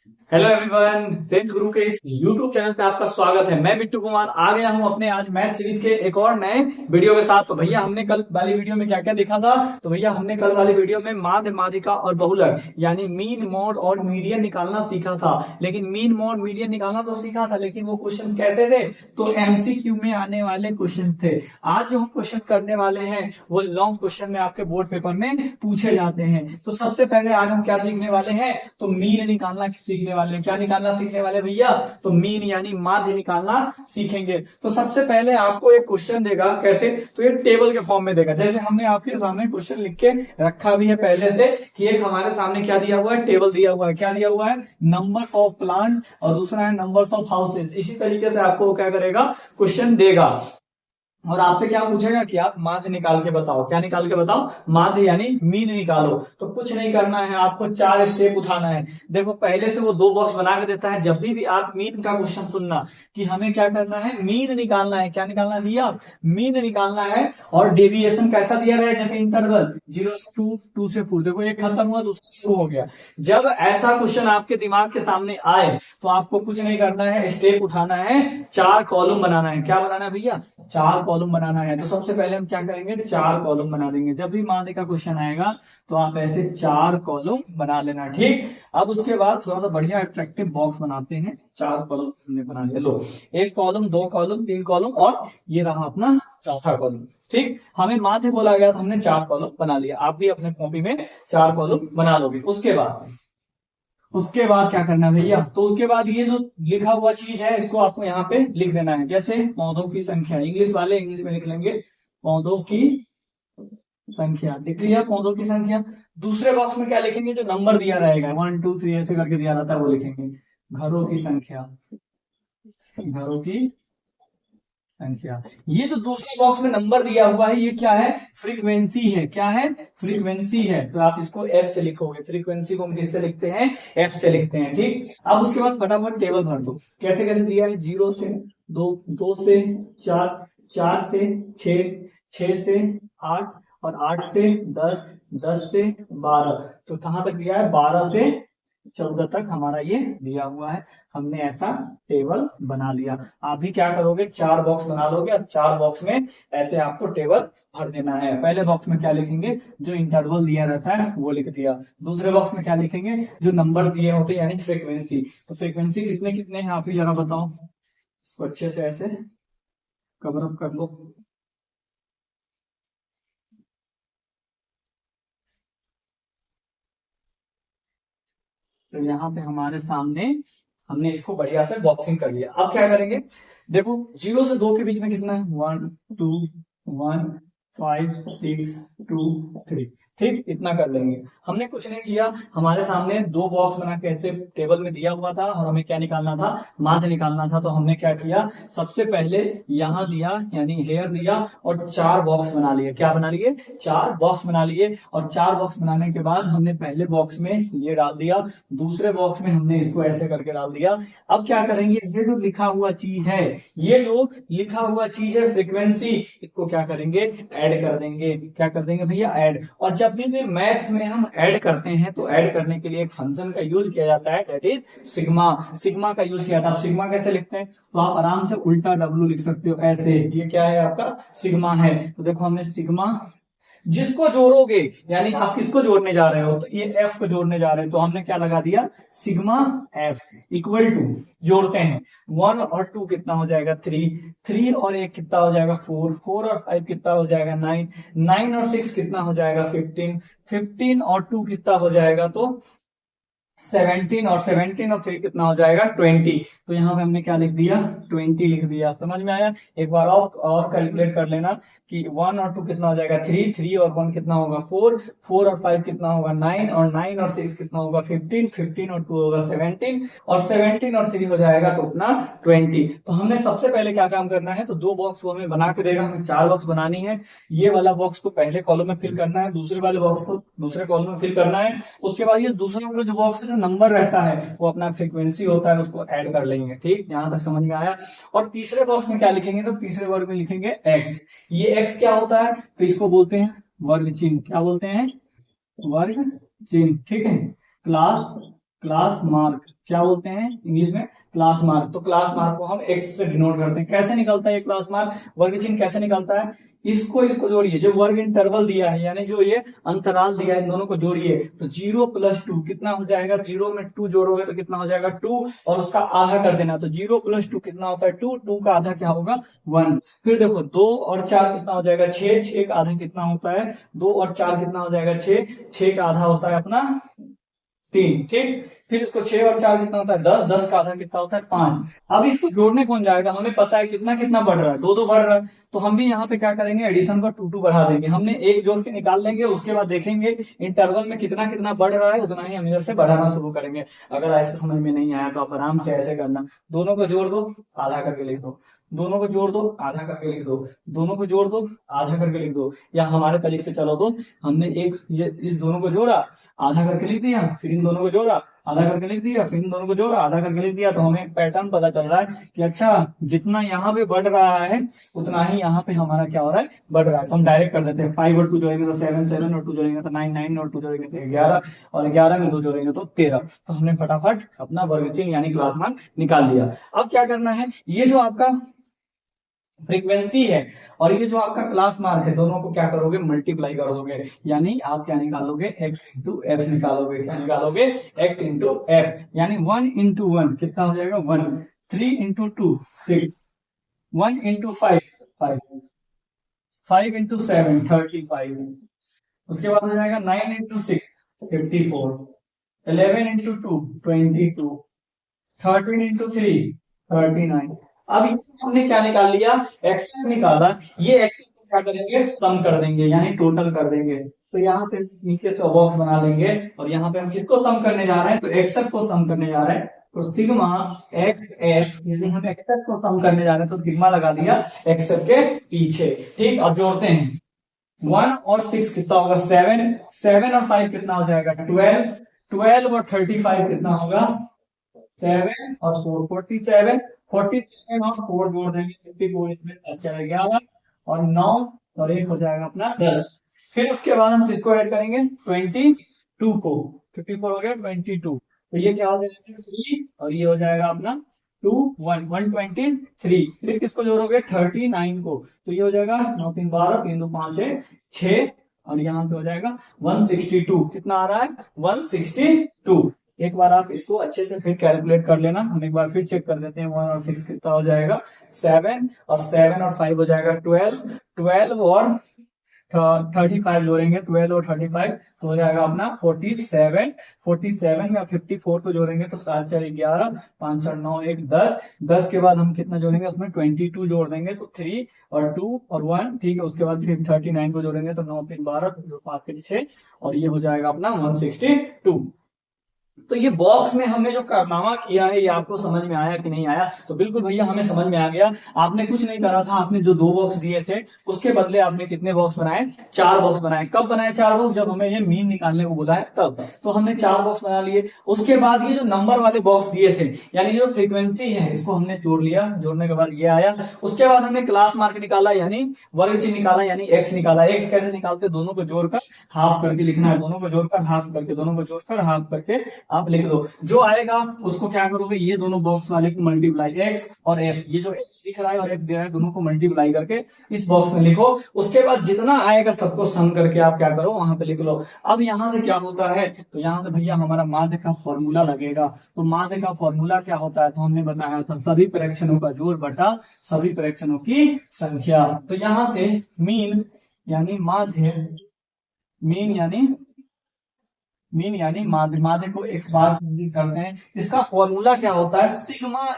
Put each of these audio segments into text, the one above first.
Hello everyone, Saint गुरु के इस YouTube channel पे आपका स्वागत है। मैं बिट्टू कुमार आ गया हूं अपने आज मैथ सीरीज के एक और नए वीडियो के साथ। तो भैया हमने कल वाली वीडियो में क्या क्या देखा था? तो भैया हमने कल वाली वीडियो में माध्य, माध्यिका और बहुलक यानी मीन, मोड और मीडियन निकालना सीखा था। लेकिन मीन, मोड, मीडियन निकालना तो सीखा था, लेकिन वो क्वेश्चन कैसे थे? तो एमसीक्यू में आने वाले क्वेश्चन थे। आज जो हम क्वेश्चन करने वाले हैं वो लॉन्ग क्वेश्चन में आपके बोर्ड पेपर में पूछे जाते हैं। तो सबसे पहले आज हम क्या सीखने वाले हैं? तो मीन निकालना सीखने वाले हैं। क्या निकालना सीखने वाले भैया? तो मीन यानी माध्य निकालना सीखेंगे। तो सबसे पहले आपको एक क्वेश्चन देगा। कैसे? तो ये टेबल के फॉर्म में देगा। जैसे हमने आपके सामने क्वेश्चन लिख के रखा भी है पहले से कि एक हमारे सामने क्या दिया हुआ है, टेबल दिया हुआ है। क्या दिया हुआ है? नंबर्स ऑफ प्लांट्स और दूसरा है नंबर्स ऑफ हाउसेज। इसी तरीके से आपको क्या करेगा, क्वेश्चन देगा और आपसे क्या पूछेगा कि आप माध्य निकाल के बताओ। क्या निकाल के बताओ? माध्य यानी मीन निकालो। तो कुछ नहीं करना है, आपको 4 स्टेप उठाना है। देखो पहले से वो 2 बॉक्स बना के देता है। जब भी आप मीन का क्वेश्चन सुनना कि हमें क्या करना है, मीन निकालना है। क्या निकालना है भैया? मीन निकालना है। और डेविएशन कैसा दिया गया है? जैसे इंटरवल 0 से 2, 2 से 4। देखो एक खत्म हुआ, दूसरा शुरू हो गया। जब ऐसा क्वेश्चन आपके दिमाग के सामने आए तो आपको कुछ नहीं करना है, स्टेप उठाना है, 4 कॉलम बनाना है। क्या बनाना है भैया? 4 कॉलम बनाना है। तो सबसे पहले हम क्या करेंगे, 4 कॉलम बना देंगे। जब भी माध्य का क्वेश्चन आएगा तो आप ऐसे 4 कॉलम बना लेना, ठीक। अब उसके बाद थोड़ा सा बढ़िया अट्रैक्टिव बॉक्स बनाते हैं। 4 कॉलम हमने बना लिया। लो, 1 कॉलम, 2 कॉलम, 3 कॉलम और ये रहा अपना चौथा कॉलम, ठीक। हमें माध्य बोला गया तो हमने 4 कॉलम बना लिया। आप भी अपने कॉपी में 4 कॉलम बना लोगे। उसके बाद क्या करना है भैया? तो उसके बाद ये जो लिखा हुआ चीज है इसको आपको यहाँ पे लिख देना है। जैसे पौधों की संख्या, इंग्लिश वाले इंग्लिश में लिख लेंगे, पौधों की संख्या। लिख लिया पौधों की संख्या। दूसरे बॉक्स में क्या लिखेंगे? जो नंबर दिया रहेगा 1 2 3 ऐसे करके दिया रहता है वो लिखेंगे। घरों की संख्या, घरों की संख्या। ये जो दूसरे बॉक्स में नंबर दिया हुआ है ये क्या है? फ्रीक्वेंसी है। क्या है? फ्रीक्वेंसी है। तो आप इसको एफ से लिखोगे। फ्रीक्वेंसी को हम किससे लिखते हैं? एफ से लिखते हैं, ठीक। अब उसके बाद फटाफट टेबल भर दो। कैसे कैसे दिया है? 0 से 2, 2 से 4, 4 से 6, 6 से 8 और 8 से 10, 10 से 12। तो कहां तक दिया है? 12 से 14 तक हमारा ये दिया हुआ है। हमने ऐसा टेबल बना लिया। आप भी क्या करोगे? 4 बॉक्स बना लोगे और 4 बॉक्स में ऐसे आपको टेबल भर देना है। पहले बॉक्स में क्या लिखेंगे? जो इंटरवल दिया रहता है वो लिख दिया। दूसरे बॉक्स में क्या लिखेंगे? जो नंबर दिए होते हैं यानी फ्रीक्वेंसी। तो फ्रीक्वेंसी कितने कितने हैं आप ही जरा बताओ। इसको अच्छे से ऐसे कवर अप कर लो। तो यहाँ पे हमारे सामने हमने इसको बढ़िया से बॉक्सिंग कर लिया। अब क्या करेंगे? देखो 0 से 2 के बीच में कितना है? 1 2 1 5 6 2 3, ठीक। इतना कर लेंगे। हमने कुछ नहीं किया। हमारे सामने 2 बॉक्स बना के ऐसे टेबल में दिया हुआ था और हमें क्या निकालना था? माध्य निकालना था। तो हमने क्या किया? सबसे पहले यहाँ दिया यानी हेयर दिया और 4 बॉक्स बना लिए। क्या बना लिए? 4 बॉक्स बना लिए। और 4 बॉक्स बनाने के बाद हमने पहले बॉक्स में ये डाल दिया, दूसरे बॉक्स में हमने इसको ऐसे करके डाल दिया। अब क्या करेंगे? ये जो लिखा हुआ चीज है, ये जो लिखा हुआ चीज है फ्रीक्वेंसी, इसको क्या करेंगे? ऐड कर देंगे। क्या कर देंगे भैया? ऐड। और जब भी मैथ्स में हम ऐड करते हैं तो ऐड करने के लिए एक फंक्शन का यूज किया जाता है, दैट इज सिग्मा। सिग्मा का यूज किया जाता है। सिग्मा कैसे लिखते हैं? तो आप आराम से उल्टा डब्लू लिख सकते हो ऐसे। ये क्या है? आपका सिग्मा है। तो देखो हमने सिग्मा, जिसको जोड़ोगे यानी आप किसको जोड़ने जा रहे हो? तो ये एफ को जोड़ने जा रहे हैं। तो हमने क्या लगा दिया? सिग्मा एफ इक्वल टू, जोड़ते हैं, 1 और 2 कितना हो जाएगा? 3, 3 और 1 कितना हो जाएगा? 4, 4 और 5 कितना हो जाएगा? 9, 9 और 6 कितना हो जाएगा? 15, 15 और 2 कितना हो जाएगा? तो 17 और 17 और 3 कितना हो जाएगा? 20। तो यहाँ पे हमने क्या लिख दिया? 20 लिख दिया। समझ में आया? एक बार और कैलकुलेट कर लेना कि 1 और 2 कितना हो जाएगा? 3, 3 और 1 कितना होगा? 4, 4 और 5 कितना होगा? 9 और 9 और 6 कितना होगा? 15, 15 और 2 होगा 17 और 17 और 3 हो जाएगा तो अपना 20। तो हमने सबसे पहले क्या काम करना है? तो 2 बॉक्स वो हमें बना के देगा, हमें 4 बॉक्स बनानी है। ये वाला बॉक्स को पहले कॉलम में फिल करना है, दूसरे वाले बॉक्स को दूसरे कॉलम में फिल करना है। उसके बाद ये दूसरा वाला जो बॉक्स है, जो नंबर रहता है वो अपना फ्रीक्वेंसी होता है, उसको ऐड कर लेंगे, ठीक। यहां तक समझ में आया? और तीसरे बॉक्स में क्या लिखेंगे? तो तीसरे वर्ग में लिखेंगे एक्स। ये एक्स क्या होता है? तो इसको बोलते हैं वर्ग चिन्ह। क्या बोलते हैं? वर्ग चिन्ह, ठीक है। क्लास क्लास मार्क क्या बोलते हैं इंग्लिश में? Class mark. तो क्लास मार्क को हम एक्स से डिनोट करते हैं। कैसे निकलता है ये क्लास मार्क? वर्ग चिन्ह कैसे निकलता है? इसको जोड़िए, जो वर्ग इंटरवल दिया है यानी जो ये अंतराल दिया है, इन दोनों को जोड़िए तो 0+2 कितना हो जाएगा? 0 में 2 जोड़ोगे तो कितना हो जाएगा? 2, और उसका आधा कर देना। तो 0+2 कितना होता है? 2। 2 का आधा क्या होगा? 1। फिर देखो 2 और 4 कितना हो जाएगा? 6। 6 का आधा कितना होता है? 2 और 4 कितना हो जाएगा? 6। 6 का आधा होता है अपना 3। ठीक, फिर इसको 6 और 4 कितना होता है? 10। 10 का आधा कितना होता है? 5। अब इसको जोड़ने कौन जाएगा? हमें पता है कितना कितना बढ़ रहा है, 2 2 बढ़ रहा है। तो हम भी यहाँ पे क्या करेंगे? एडिशन का 2 2 बढ़ा देंगे। हमने एक जोड़ के निकाल लेंगे, उसके बाद देखेंगे इंटरवल में कितना कितना बढ़ रहा है, उतना ही हम इधर से बढ़ाना शुरू करेंगे। अगर ऐसे समझ में नहीं आया तो आप आराम से ऐसे करना, दोनों को जोड़ दो, आधा करके लिख दो, दोनों को जोड़ दो, आधा करके लिख दो, दोनों को जोड़ दो, आधा करके लिख दो। या हमारे तरीके से चलो तो हमने एक ये इस दोनों को जोड़ा, आधा करके लिख दिया, फिर इन दोनों को जोड़ा, आधा करके लिख दिया, फिर इन दोनों को जोड़ा, आधा करके लिख दिया। तो हमें एक पैटर्न पता चल रहा है कि अच्छा जितना यहाँ पे बढ़ रहा है उतना ही यहाँ पे हमारा क्या हो रहा है? बढ़ रहा है। तो हम डायरेक्ट कर देते हैं, 5 और 2 जोड़ेंगे तो 7, 7 और 2 जोड़ेंगे तो 9, 9 और 2 जोड़ेंगे तो 11, और 11 में 2 जोड़ेंगे तो 13। तो हमने फटाफट अपना वर्ग चिन्ह यानी क्लास मान निकाल लिया। अब क्या करना है? ये जो आपका फ्रीक्वेंसी है और ये जो आपका क्लास मार्क है, दोनों को क्या करोगे? मल्टीप्लाई कर दोगे, यानी आप क्या निकालोगे? x इंटू एफ निकालोगे। क्या निकालोगे? x इंटू एफ, यानी 1 इंटू 1 कितना हो जाएगा? 1। 3 इंटू 2 6, 1 इंटू 5 5, 5 इंटू 7 35, उसके बाद हो जाएगा 9 इंटू 6 54, 11 इंटू 2 22, 13 इंटू 3 39। अब हमने क्या निकाल लिया? एक्स निकाला। ये एक्स को क्या करेंगे? सम कर देंगे, यानी टोटल कर देंगे। तो यहाँ पे नीचे से बॉक्स बना लेंगे और यहाँ पे हम किसको सम करने जा रहे हैं? तो एक्सएफ को सम करने जा रहे हैं। तो सिग्मा एक्स एफ, यदि हम एक्सएफ को सम करने जा रहे हैं तो सिग्मा लगा दिया एक्सएफ के पीछे। ठीक, अब जोड़ते हैं 1 और 6 कितना होगा? 7। 7 और 5 कितना हो जाएगा? 12। 12 और 35 कितना होगा? 7 और 4 47। 47 और 4 जोड़ देंगे 54, इसमें अच्छा 11 और 9 और 1 हो जाएगा अपना 10। फिर उसके बाद हम किसको ऐड करेंगे? 22 को। 54 हो गया 22, तो ये क्या हो जाएगा? 3 और ये हो जाएगा अपना 2 1 123। फिर किसको जोड़ोगे? 39 को। तो ये हो जाएगा 9 3 12, 3 2 5 है 6, और यहां से हो जाएगा 162। कितना आ रहा है? 162। एक बार आप इसको अच्छे से फिर कैलकुलेट कर लेना, हम एक बार फिर चेक कर देते हैं। 1 और 6 कितना हो जाएगा? 7, और 7 और 5 हो जाएगा 12। 12 और 35 जोड़ेंगे, 12 और 35 तो हो जाएगा अपना 47। 47 में 54 को जोड़ेंगे तो 7 4 11, 5 4 9 1 10। 10 के बाद हम कितना जोड़ेंगे? उसमें 22 जोड़ देंगे तो 3 और 2 और 1। ठीक है, उसके बाद फिर 39 को जोड़ेंगे तो 9 3 12, 5 3 6, और ये हो जाएगा अपना 162। तो ये बॉक्स में हमने जो कारनामा किया है, ये आपको समझ में आया कि नहीं आया? तो बिल्कुल भैया हमें समझ में आ गया। आपने कुछ नहीं करा था, आपने जो 2 बॉक्स दिए थे उसके बदले आपने कितने बॉक्स बनाए? 4 बॉक्स बनाए। कब बनाए 4 बॉक्स? जब हमें ये मीन निकालने को बोला है तब। तो हमने 4 बॉक्स बना लिए। उसके बाद ये जो नंबर वाले बॉक्स दिए थे, यानी जो फ्रीक्वेंसी है, इसको हमने जोड़ लिया। जोड़ने के बाद ये आया। उसके बाद हमने क्लास मार्क निकाला, यानी वर्ग चिन्ह निकाला, यानी एक्स निकाला। एक्स कैसे निकालते? दोनों को जोड़कर हाफ करके लिखना है, दोनों को जोड़कर हाफ करके, दोनों को जोड़कर हाफ करके आप लिख दो। जो आएगा उसको क्या करोगे? ये दोनों बॉक्स वाले को मल्टीप्लाई, एक्स और एफ, ये जो एक्स दिख रहा है और एफ दे रहा है, दोनों को मल्टीप्लाई करके इस बॉक्स में लिखो। उसके बाद जितना आएगा सबको सम करके आप क्या करो? वहां पे लिख लो। अब यहां से क्या होता है? तो यहां से भैया हमारा माध्य का फॉर्मूला लगेगा। तो माध्य का फॉर्मूला क्या होता है? तो हमने बताया था सभी फ्रैक्शनों का जोड़ बटा सभी फ्रैक्शनों की संख्या। तो यहां से मीन यानी माध्य, मीन यानी माध्य को एक्स बार से इंगित करते हैं। इसका फॉर्मूला क्या होता है? सिग्मा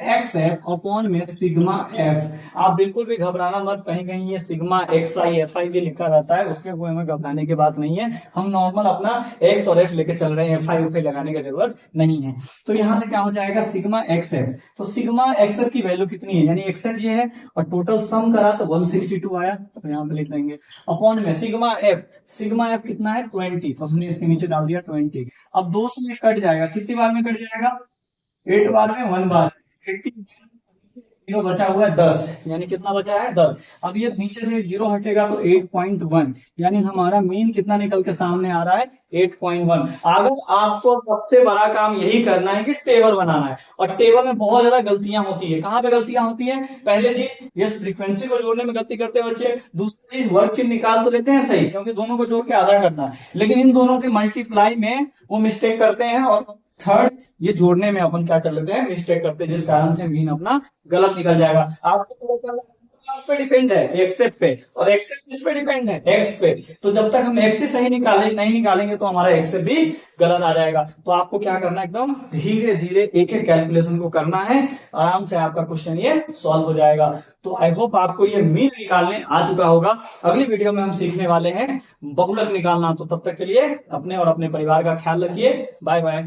एक्स एफ अपॉन में सिग्मा एफ। आप बिल्कुल भी घबराना मत, कहीं कहीं ये sigma x I F I भी लिखा रहता है, उसके कोई हमें घबराने की बात नहीं है। हम नॉर्मल अपना एक्स और एफ लेके चल रहे हैं, एफ आई उफ लगाने की जरूरत नहीं है। तो यहां से क्या हो जाएगा? Sigma x F. तो सिग्मा एक्स एफ की वैल्यू कितनी है? यानी एक्स एफ ये है और टोटल सम करा तो 162 आया, तो यहाँ पे लिख देंगे अपॉन में सिग्मा एफ कितना है? 20, तो हमने इसके नीचे डाल दिया 20। अब 2 से कट जाएगा, कितनी बार में कट जाएगा? 8 बार में 1 बार। 80 जीरो बचा हुआ है 10, यानी कितना बचा है 10। अब ये नीचे से जीरो हटेगा तो 8.1, यानी हमारा मीन कितना निकल के सामने आ रहा है 8.1। अगर आपको सबसे बड़ा काम यही करना है कि टेबल बनाना है, और टेबल में बहुत ज्यादा गलतियां होती है। कहाँ पे गलतियां होती है? पहले चीज ये फ्रीक्वेंसी को जोड़ने में गलती करते हैं बच्चे। दूसरी चीज वर्क चीज निकाल तो लेते हैं सही, क्योंकि दोनों को जोड़ के आधा करना है, लेकिन इन दोनों के मल्टीप्लाई में वो मिस्टेक करते हैं। और थर्ड, ये जोड़ने में अपन क्या कर लेते हैं, मिस्टेक करते हैं, जिस कारण से मीन अपना गलत निकल जाएगा। आपको पता चला उस पे डिपेंड है एक्सेप पे, और एक्सेप किस पे डिपेंड है, एक्स पे। तो जब तक हम एक्स ही सही नहीं निकालेंगे तो हमारा एक्सेप भी गलत आ जाएगा। तो आपको क्या करना है, एकदम धीरे धीरे एक एक कैलकुलेशन को करना है, आराम से आपका क्वेश्चन ये सॉल्व हो जाएगा। तो आई होप आपको ये मीन निकालने आ चुका होगा। अगली वीडियो में हम सीखने वाले हैं बहुलक निकालना। तो तब तक के लिए अपने और अपने परिवार का ख्याल रखिए। Bye bye.